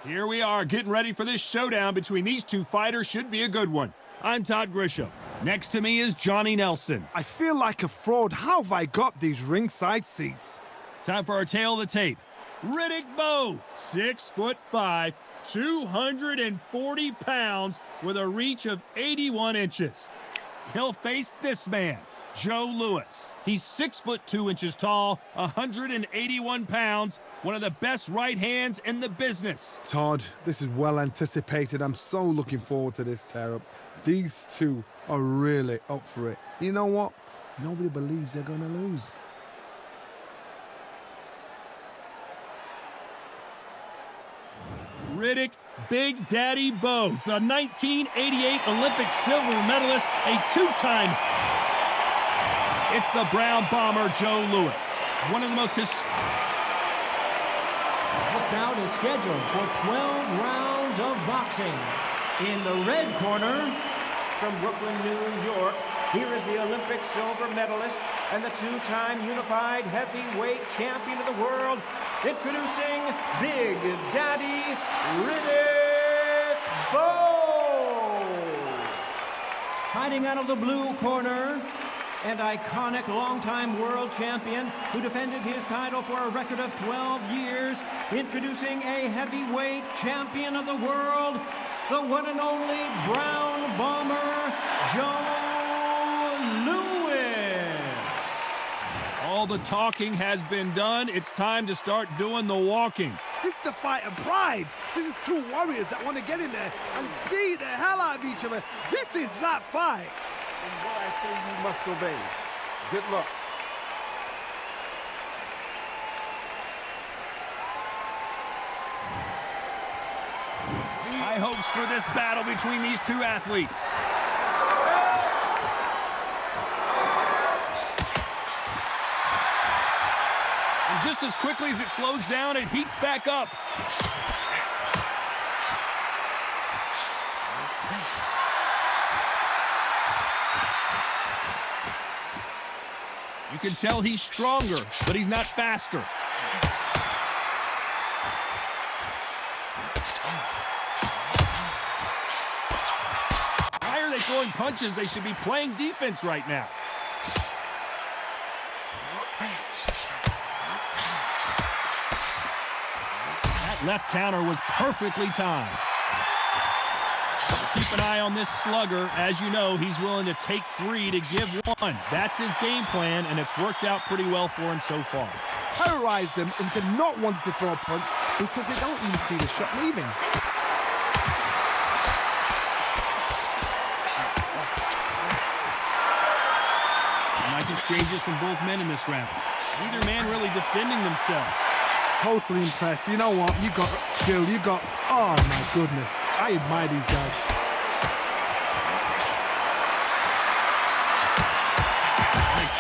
Here we are, getting ready for this showdown between these two fighters. Should be a good one. I'm Todd Grisham. Next to me is Johnny Nelson. I feel like a fraud. How have I got these ringside seats? Time for our tail of the tape. Riddick Bowe, 6'5", 240 pounds with a reach of 81 inches. He'll face this man, Joe Louis. He's 6'2" tall, 181 pounds, one of the best right hands in the business. Todd, this is well anticipated. I'm so looking forward to this tear-up. These two are really up for it. You know what? Nobody believes they're going to lose. Riddick Big Daddy Bowe, the 1988 Olympic silver medalist, a two-time. It's the Brown Bomber, Joe Louis. One of the most This bout is scheduled for 12 rounds of boxing. In the red corner, from Brooklyn, New York, here is the Olympic silver medalist and the two-time unified heavyweight champion of the world, introducing Big Daddy Riddick Bowe. Fighting out of the blue corner, and iconic longtime world champion who defended his title for a record of 12 years, introducing a heavyweight champion of the world, the one and only Brown Bomber, Joe Louis. All the talking has been done. It's time to start doing the walking. This is the fight of pride. This is two warriors that want to get in there and beat the hell out of each other. This is that fight. And what I say you must obey. Good luck. High hopes for this battle between these two athletes. And just as quickly as it slows down, it heats back up. You can tell he's stronger, but he's not faster. Why are they throwing punches? They should be playing defense right now. That left counter was perfectly timed. Keep an eye on this slugger. As you know, he's willing to take 3 to give 1. That's his game plan, and it's worked out pretty well for him so far. Terrorized them into not wanting to throw a punch because they don't even see the shot leaving. Nice exchanges from both men in this round. Neither man really defending themselves. Totally impressed. You know what? You got skill. You got... Oh, my goodness. I admire these guys.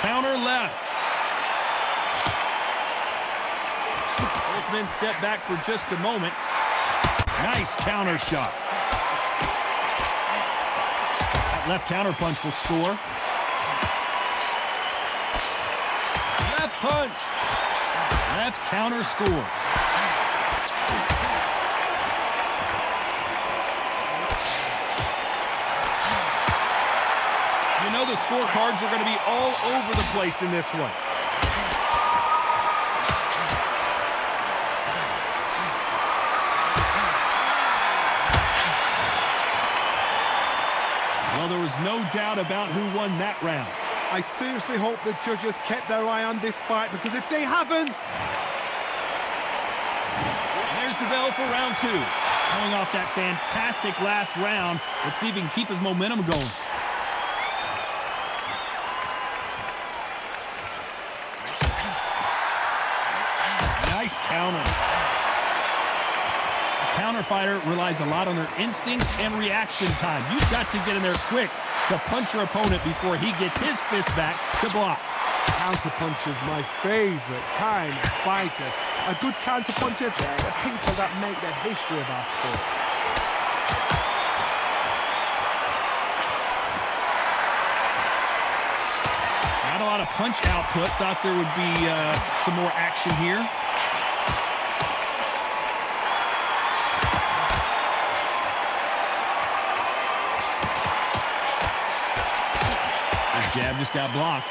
Counter left. Both men step back for just a moment. Nice counter shot. That left counter punch will score. Left punch. Left counter scores. You know the scorecards are going to be all over the place in this one. Well, there was no doubt about who won that round. I seriously hope the judges kept their eye on this fight, because if they haven't... There's the bell for round 2. Coming off that fantastic last round, let's see if he can keep his momentum going. Nice counter. A counter fighter relies a lot on their instincts and reaction time. You've got to get in there quick to punch your opponent before he gets his fist back to block. Counter punch is my favorite kind of fighter. A good counter puncher, they're the people that make the history of our sport. Not a lot of punch output. Thought there would be some more action here. Jab just got blocked.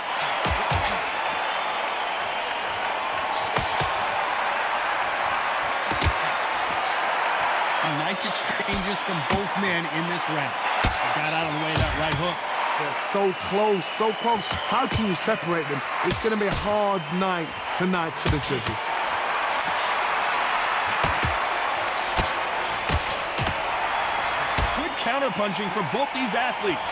Some nice exchanges from both men in this round. Got out of the way of that right hook. They're so close, so close. How can you separate them? It's going to be a hard night tonight for the judges. Good counter-punching for both these athletes.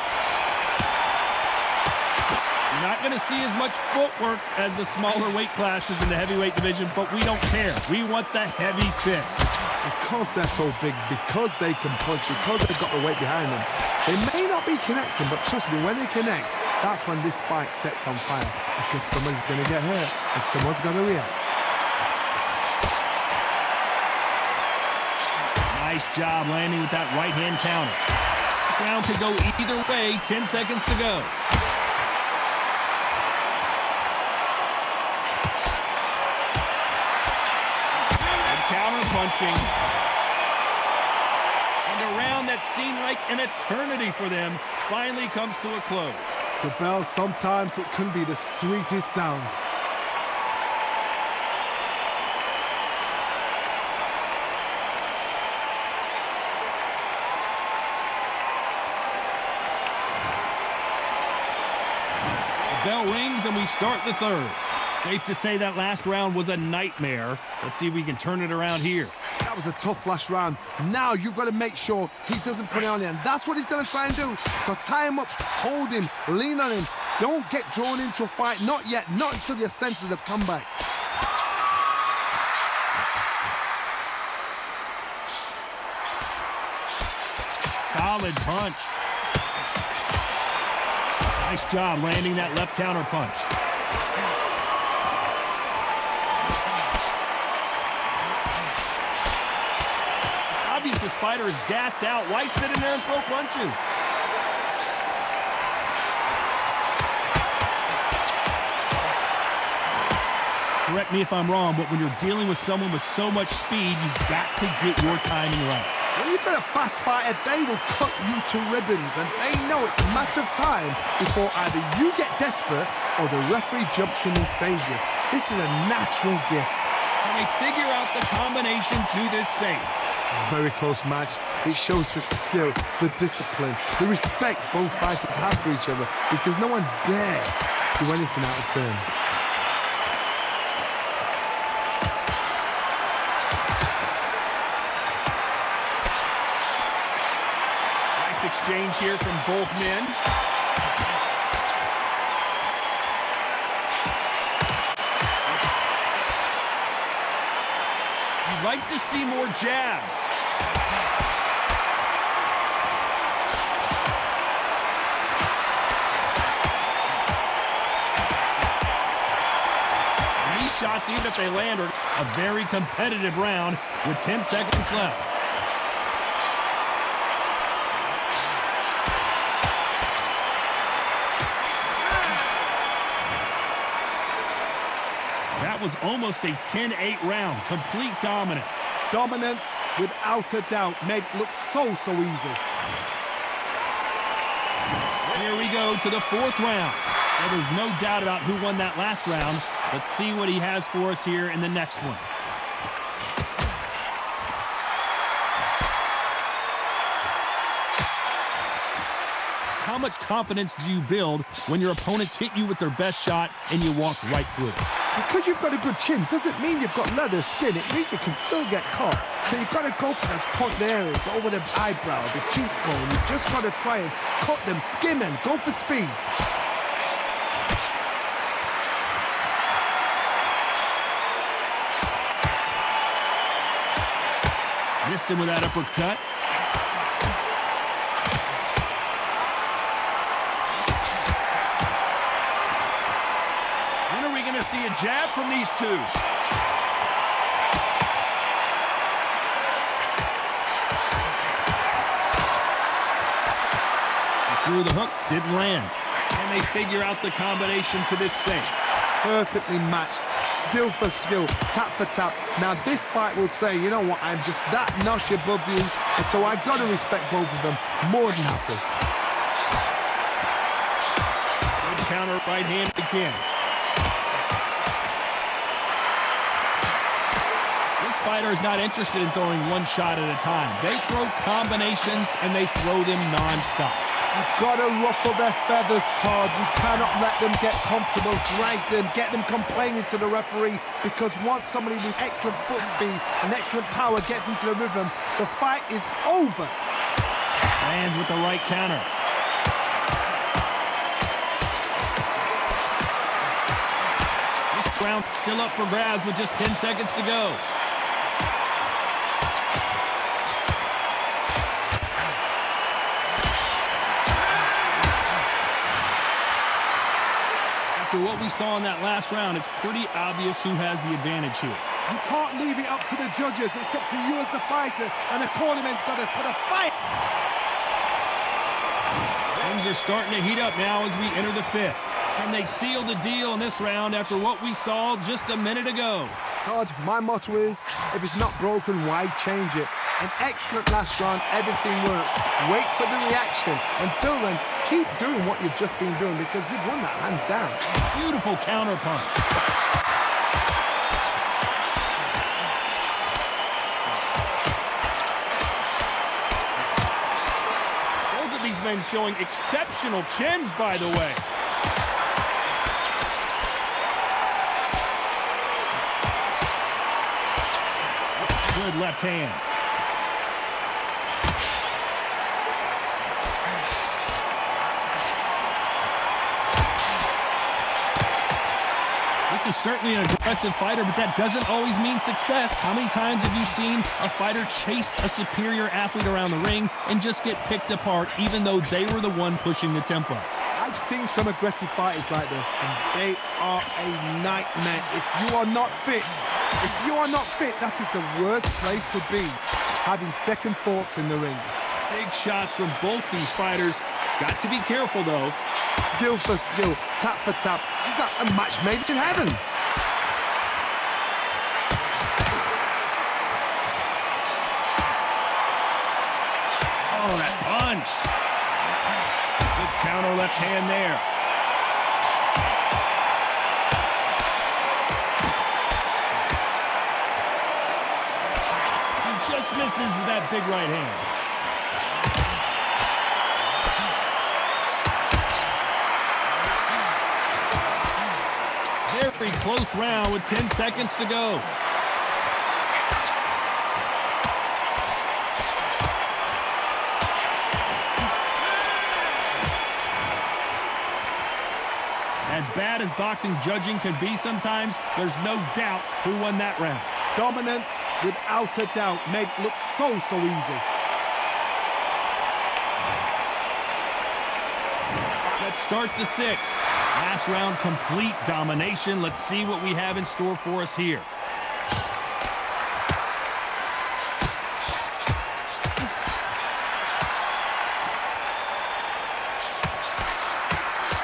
You're not going to see as much footwork as the smaller weight classes in the heavyweight division, but we don't care. We want the heavy fists. Because they're so big, because they can punch, because they've got the weight behind them, they may not be connecting, but trust me, when they connect, that's when this fight sets on fire. Because someone's going to get hurt and someone's going to react. Nice job landing with that right-hand counter. This round could go either way. 10 seconds to go. Punching. And a round that seemed like an eternity for them finally comes to a close. The bell, sometimes it can be the sweetest sound. The bell rings and we start the third. Safe to say that last round was a nightmare. Let's see if we can turn it around here. That was a tough last round. Now you've got to make sure he doesn't put it on you, and that's what he's going to try and do. So tie him up, hold him, lean on him. Don't get drawn into a fight. Not yet. Not until your senses have come back. Solid punch. Nice job landing that left counter punch. This fighter is gassed out. Why sit in there and throw punches? Correct me if I'm wrong, but when you're dealing with someone with so much speed, you've got to get your timing right. When you've got a fast fighter, they will cut you to ribbons, and they know it's a matter of time before either you get desperate or the referee jumps in and saves you. This is a natural gift. Can they figure out the combination to this save? Very close match. It shows the skill, the discipline, the respect both fighters have for each other, because no one dare do anything out of turn. Nice exchange here from both men. You'd like to see more jabs. Shots, even if they land, are a very competitive round with 10 seconds left. That was almost a 10-8 round. Complete dominance. Dominance, without a doubt, made it look so easy. Here we go to the fourth round. Well, there's no doubt about who won that last round. Let's see what he has for us here in the next one. How much confidence do you build when your opponents hit you with their best shot and you walk right through it? Because you've got a good chin doesn't mean you've got leather skin. It means you can still get caught. So you've got to go for those point areas, over the eyebrow, the cheekbone. You've just got to try and cut them, skim and go for speed. Missed him with that uppercut. When are we going to see a jab from these two? He threw the hook, didn't land. And they figure out the combination to this save. Perfectly matched. Skill for skill, tap for tap. Now this fight will say, you know what, I'm just that notch above you, and so I've got to respect both of them more than happy. Good counter right hand again. This fighter is not interested in throwing one shot at a time. They throw combinations and they throw them non-stop. You've got to ruffle their feathers, Todd. You cannot let them get comfortable, drag them, get them complaining to the referee, because once somebody with excellent foot speed and excellent power gets into the rhythm, the fight is over. Lands with the right counter. This round still up for grabs with just 10 seconds to go. After what we saw in that last round, it's pretty obvious who has the advantage here. You can't leave it up to the judges. It's up to you as a fighter, and the cornerman's got to put a fight. Things are starting to heat up now as we enter the fifth. And they seal the deal in this round after what we saw just a minute ago. Todd, my motto is, if it's not broken, why change it? An excellent last round, everything worked. Wait for the reaction. Until then, keep doing what you've just been doing, because you've won that hands down. Beautiful counter punch. Both of these men showing exceptional chins, by the way. Good left hand. This is certainly an aggressive fighter, but that doesn't always mean success. How many times have you seen a fighter chase a superior athlete around the ring and just get picked apart, even though they were the one pushing the tempo? I've seen some aggressive fighters like this, and they are a nightmare. If you are not fit, that is the worst place to be, having second thoughts in the ring. Big shots from both these fighters. Got to be careful, though. Skill for skill, tap for tap. She's like a match made in heaven. Oh, that punch. Good counter left hand there. He just misses with that big right hand. Very close round with 10 seconds to go. As bad as boxing judging can be sometimes, there's no doubt who won that round. Dominance, without a doubt, made it look so easy. Let's start the sixth. Last round, complete domination. Let's see what we have in store for us here.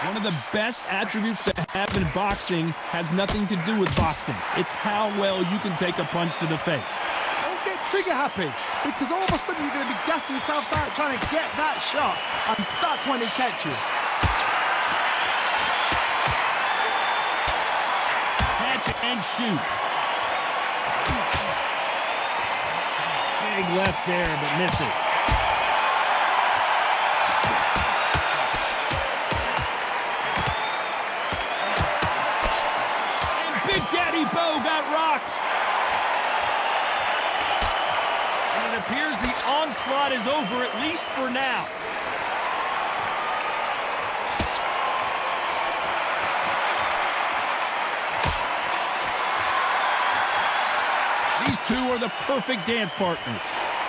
One of the best attributes to have in boxing has nothing to do with boxing. It's how well you can take a punch to the face. Don't get trigger happy, because all of a sudden you're going to be gassing yourself out trying to get that shot, and that's when he catch you. And shoot. Big left there, but misses. And Big Daddy Bowe got rocked. And it appears the onslaught is over, at least for now. These two are the perfect dance partners.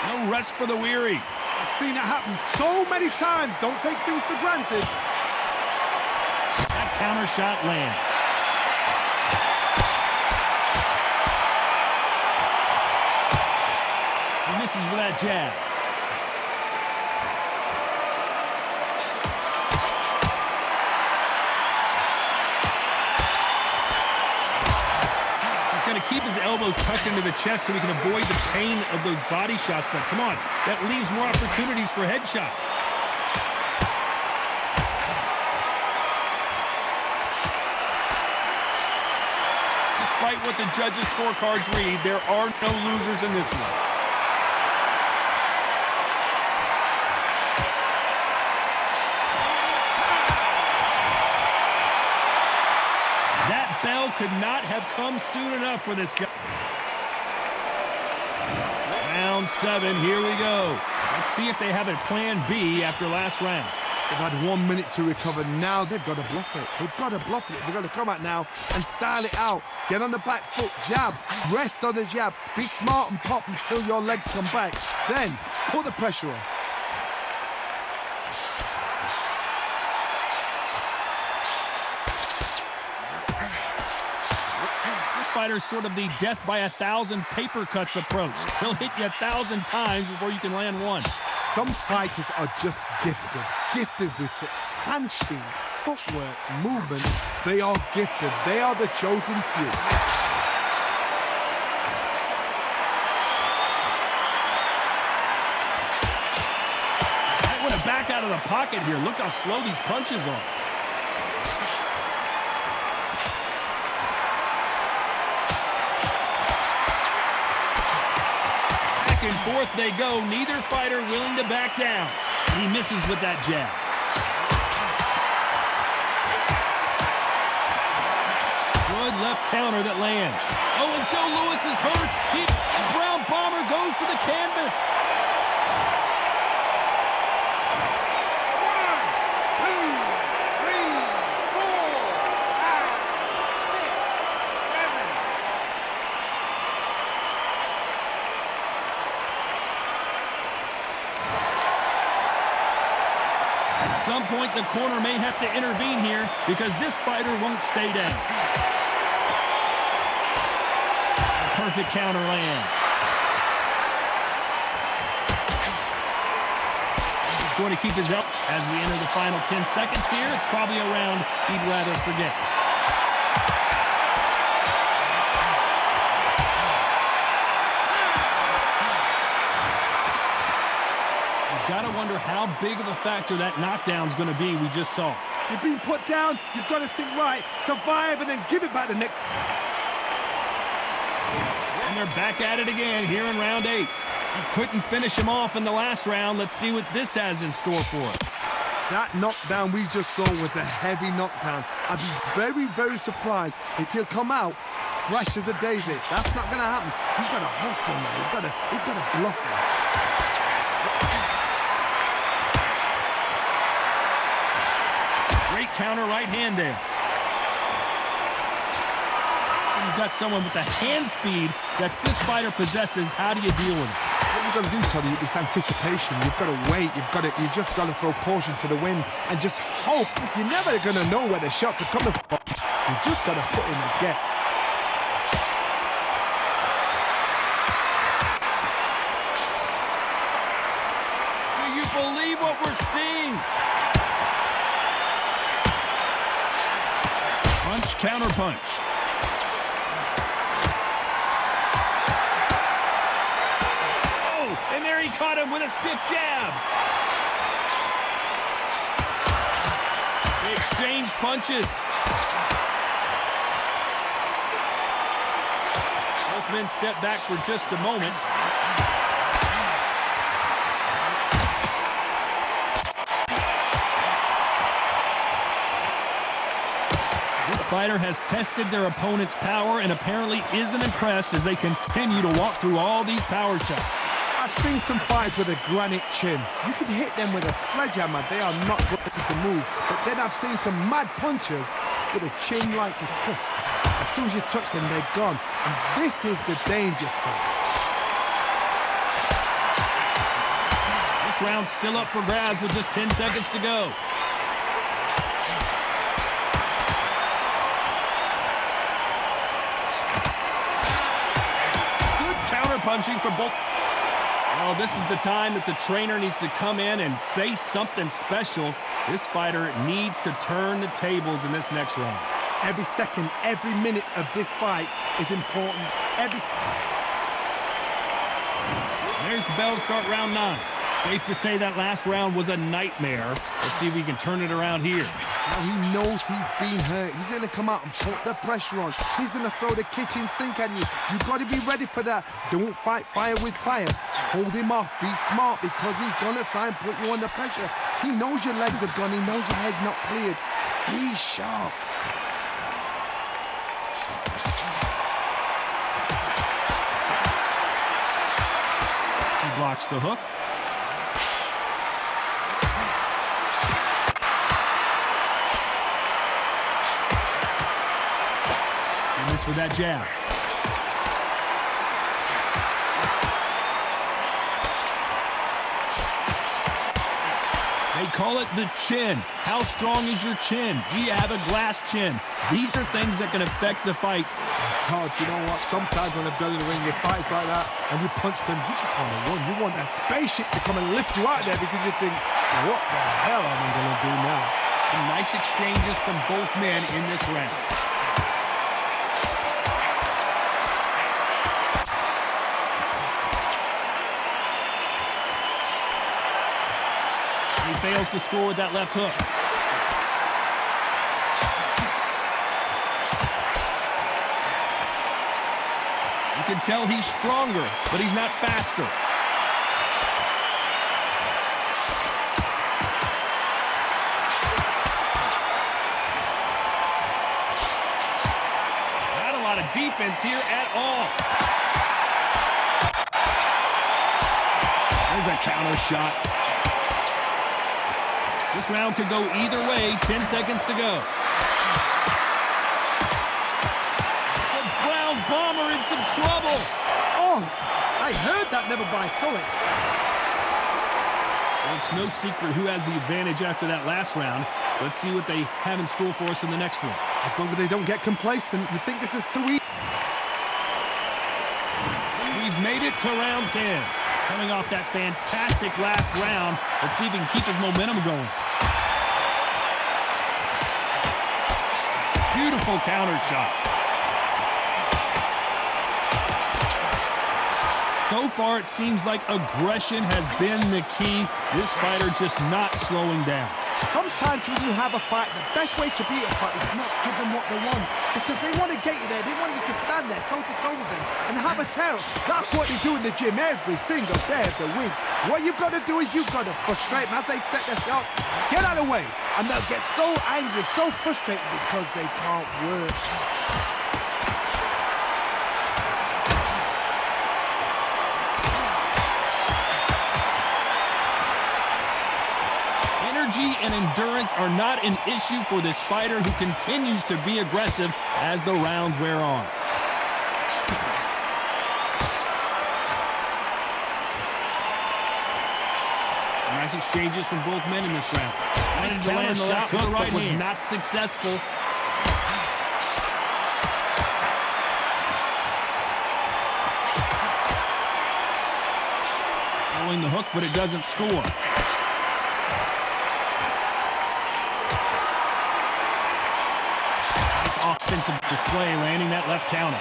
No rest for the weary. I've seen it happen so many times. Don't take things for granted. That counter shot lands. He misses with that jab. Going to keep his elbows tucked into the chest so he can avoid the pain of those body shots, but come on, that leaves more opportunities for headshots. Despite what the judges' scorecards read, there are no losers in this one. That bell could not have come soon enough for this guy. Round 7, here we go. Let's see if they have a plan B after last round. They've had 1 minute to recover. Now they've got to bluff it. They've got to bluff it. They've got to come out now and style it out. Get on the back foot, jab, rest on the jab. Be smart and pop until your legs come back. Then put the pressure on. This fighter's sort of the death by 1,000 paper cuts approach. He'll hit you 1,000 times before you can land one. Some fighters are just gifted with such hand speed, footwork, movement. They are gifted. They are the chosen few. Might want to back out of the pocket here. Look how slow these punches are. Back and forth they go. Neither fighter willing to back down. He misses with that jab. Good left counter that lands. Oh, and Joe Louis is hurt. The Brown Bomber goes to the canvas. 1, 2, 3, 4, 5, 6, 7. At some point, the corner may have to intervene here because this fighter won't stay down. A perfect counter lands. He's going to keep his up as we enter the final 10 seconds here. It's probably a round he'd rather forget. Gotta wonder how big of a factor that knockdown's gonna be we just saw. You've been put down, you've got to think right, survive and then give it back the next. And they're back at it again here in round 8. He couldn't finish him off in the last round. Let's see what this has in store for us. That knockdown we just saw was a heavy knockdown. I'd be very, very surprised if he'll come out fresh as a daisy. That's not gonna happen. He's got to hustle now. He's got to bluff him. Great counter right hand there. You've got someone with the hand speed that this fighter possesses. How do you deal with it? What you've got to do, Tony, is anticipation. You've got to wait. You just got to throw caution to the wind and just hope. You're never going to know where the shots are coming from. You just got to put in a guess. Do you believe what we're seeing? Punch, counter punch. Oh, and there he caught him with a stiff jab. They exchanged punches. Both men step back for just a moment. This fighter has tested their opponent's power and apparently isn't impressed as they continue to walk through all these power shots. I've seen some fights with a granite chin. You can hit them with a sledgehammer. They are not going to move. But then I've seen some mad punchers with a chin like a crisp. As soon as you touch them, they're gone. And this is the danger spot. This round's still up for grabs with just 10 seconds to go. Punching for both. Oh, this is the time that the trainer needs to come in and say something special. This fighter needs to turn the tables in this next round. Every second, every minute of this fight is important. There's the bell to start round 9. Safe to say that last round was a nightmare. Let's see if we can turn it around here. Now he knows he's been hurt. He's going to come out and put the pressure on. He's going to throw the kitchen sink at you. You've got to be ready for that. Don't fight fire with fire. Hold him off. Be smart because he's going to try and put you under pressure. He knows your legs are gone. He knows your head's not cleared. Be sharp. He blocks the hook. And this with that jab. They call it the chin. How strong is your chin? Do you have a glass chin? These are things that can affect the fight. Todd, you know what? Sometimes when they're building the ring, they fights like that, and you punch them, you just want to run. You want that spaceship to come and lift you out there because you think, what the hell am I going to do now? Some nice exchanges from both men in this round. He fails to score with that left hook. You can tell he's stronger, but he's not faster. Not a lot of defense here at all. There's a counter shot. This round could go either way. 10 seconds to go. The ground bomber in some trouble. Oh, I heard that, never by saw it. Well, it's no secret who has the advantage after that last round. Let's see what they have in store for us in the next one. As long as they don't get complacent, you think this is too easy. We've made it to round 10. Coming off that fantastic last round, let's see if he can keep his momentum going. Beautiful counter shot. So far, it seems like aggression has been the key. This fighter just not slowing down. Sometimes when you have a fight, the best way to beat a fight is not give them what they want. Because they want to get you there. They want you to stand there toe-to-toe with them and have a terror. That's what they do in the gym every single day of the week. What you've got to do is you've got to frustrate them as they set their shots. Get out of the way. And they'll get so angry, so frustrated because they can't work. Energy and endurance are not an issue for this fighter who continues to be aggressive as the rounds wear on. Nice exchanges from both men in this round. Nice to land the left hook, but was not successful. Throwing the hook, but it doesn't score. Offensive display, landing that left counter.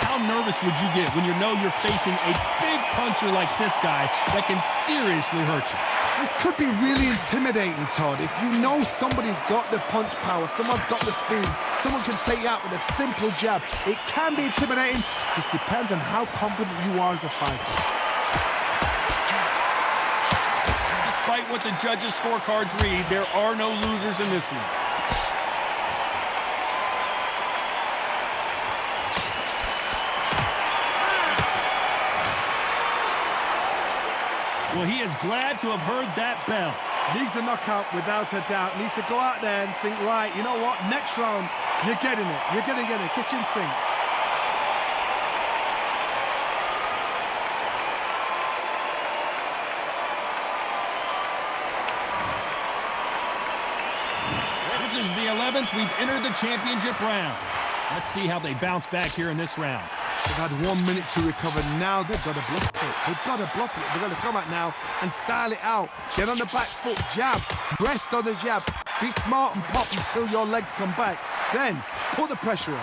How nervous would you get when you know you're facing a big puncher like this guy that can seriously hurt you? This could be really intimidating, Todd. If you know somebody's got the punch power, someone's got the speed, someone can take you out with a simple jab. It can be intimidating, just depends on how confident you are as a fighter. Despite what the judges' scorecards read, there are no losers in this one. Well, he is glad to have heard that bell. Needs a knockout without a doubt. Needs to go out there and think, right, you know what? Next round, you're getting it. You're going to get it. Kitchen sink. This is the 11th. We've entered the championship rounds. Let's see how they bounce back here in this round. They've had 1 minute to recover. Now they've got to bluff it. They've got to bluff it. They've got to come out now and style it out. Get on the back foot, jab, rest on the jab. Be smart and pop until your legs come back. Then put the pressure on.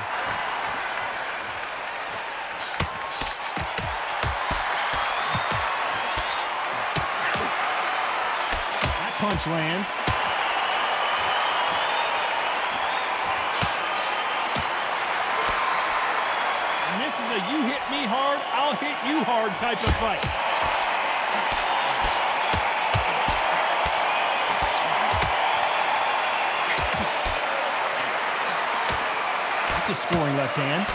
That punch lands. You hit me hard, I'll hit you hard type of fight. That's a scoring left hand.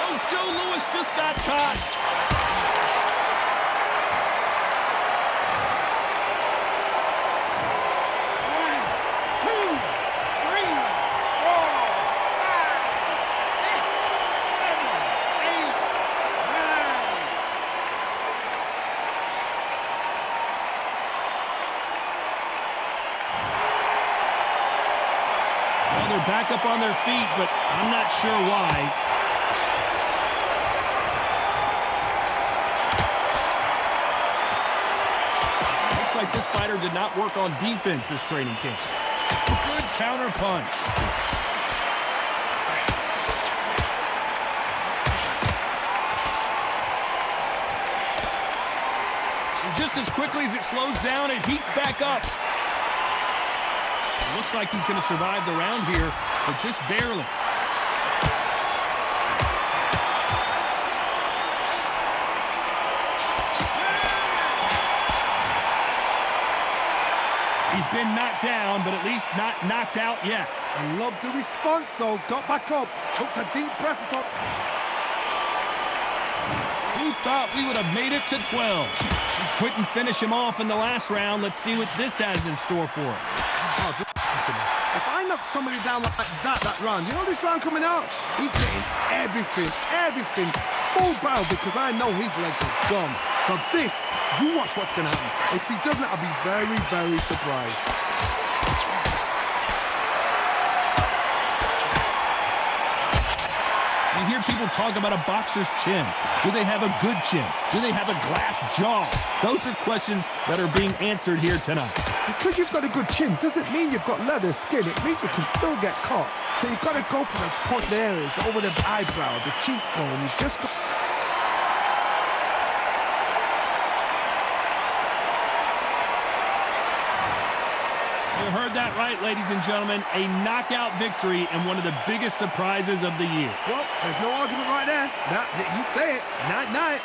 Oh, Joe Louis just got touched. They're back up on their feet, but I'm not sure why. Looks like this fighter did not work on defense this training camp. Good counter punch. And just as quickly as it slows down, it heats back up. Looks like he's going to survive the round here, but just barely. He's been knocked down, but at least not knocked out yet. I love the response, though. Got back up, took a deep breath. Who thought we would have made it to 12? He couldn't finish him off in the last round. Let's see what this has in store for us. Oh, if I knock somebody down like that round, you know this round coming out? He's getting everything, full barrel, because I know his legs are gone. So this, you watch what's going to happen. If he doesn't, I'll be very, very surprised. You hear people talk about a boxer's chin. Do they have a good chin? Do they have a glass jaw? Those are questions that are being answered here tonight. Because you've got a good chin doesn't mean you've got leather skin. It means you can still get caught. So you've got to go for those point areas, over the eyebrow, the cheekbone. You've just got... You heard that right, ladies and gentlemen. A knockout victory and one of the biggest surprises of the year. Well, there's no argument right there. You say it. Night-night.